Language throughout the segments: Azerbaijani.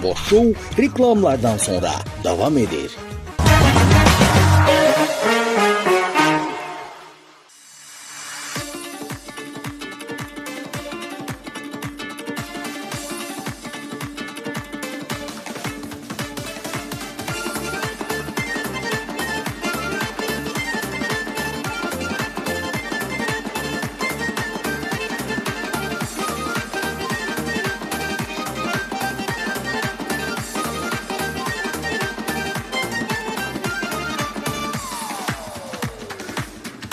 Boş Show reklamlardan sonra devam edir.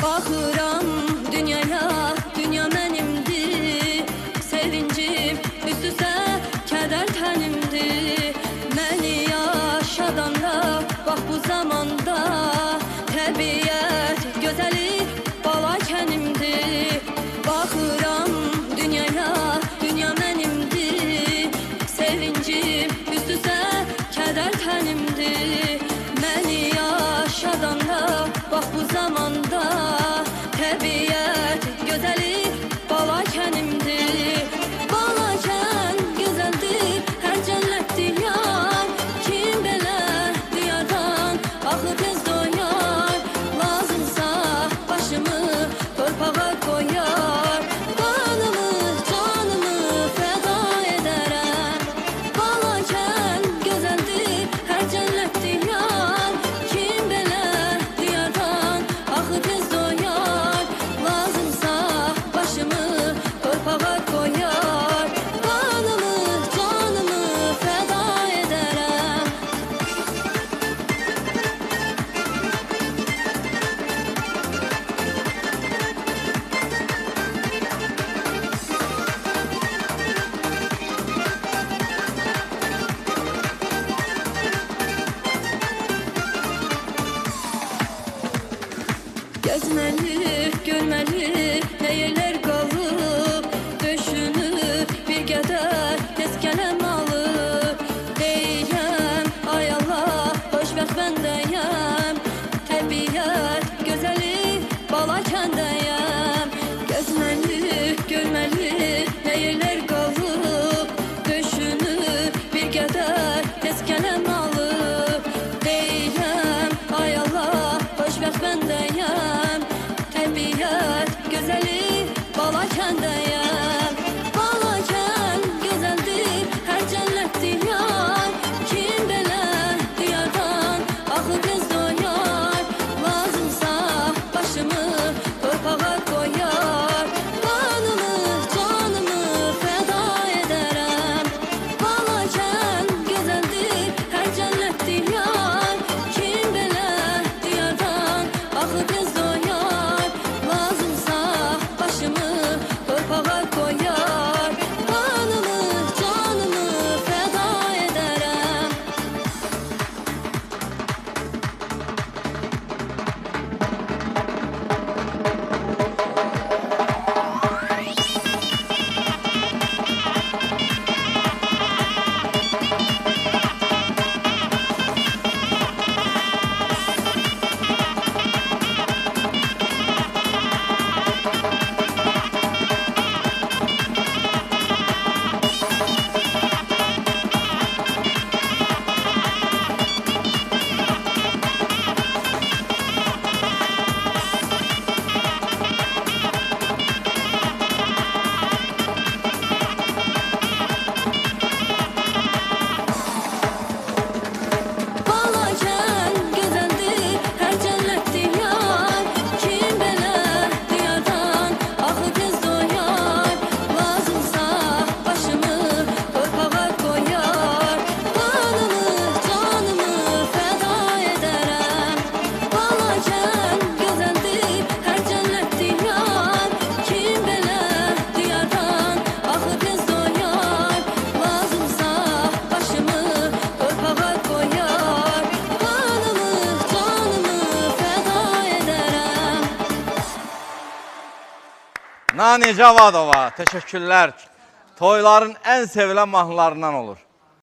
Baxıram dünyaya, dünya mənimdir. Sevincim üst-üstə kədər tənimdir. Məni yaşadanda, bax bu zamanda təbiət gözəli bala kənimdir. Baxıram dünyaya, dünya mənimdir. Sevincim üst-üstə kədər tənimdir. Məni yaşadanda, bax bu zamanda təbiət gözəli bala kənimdir. Bala kən gözəldir, hər cənnətdir yar. Kim belə diyardan axı tez doyar. Lazımsa başımı torpağa qoyar. Qanımı, canımı fəda edərəm. Bala kən gözəldir, hər cənnətdir yar. Kim belə diyardan axı tez doyar. Lazımsa başımı torpağa koyar. Qanımı, canımı fəda edərəm. Gezməli, görməli, nə yerlər qalıb. Düşünüb bir qədər tez kələm alıb. Deyirəm, ay Allah, xoşbəxt bəndəyəm. Təbiət gözəli bala kəndəyəm. Gezməli, görməli, nə yerlər qalıb. Düşünüb bir qədər tez kələm alıb. Deyirəm, ay Allah, xoşbəxt bəndəyəm. Təbiət gözəli bala kəndəyəm. Bala kən gözəldir, hər cənnətdir yar. Kim belə diyardan axı tez doyar. Lazımsa başımı torpağa qoyar. Qanımı, canımı fəda edərəm. Bala kən gözəldir, hər cənnətdir yar. Kim belə diyardan axı tez doyar. Lazımsa başımı torpağa koyar. Qanımı, canımı fəda edərəm. Bala kən gözəldir, hər cənnətdir yar. Kim belə diyardan axı tez doyar. Lazımsa başımı torpağa koyar. Qanımı, canımı fəda edərəm. Bala kən gözəldir, hər cənnətdir yar. Kim belə diyardan axı tez doyar. Lazımsa başımı torpağa koyar. Qanımı, canımı fəda edərəm. Nani Cavadova, teşekkürler. Toyların en sevilen mahnılarından olur.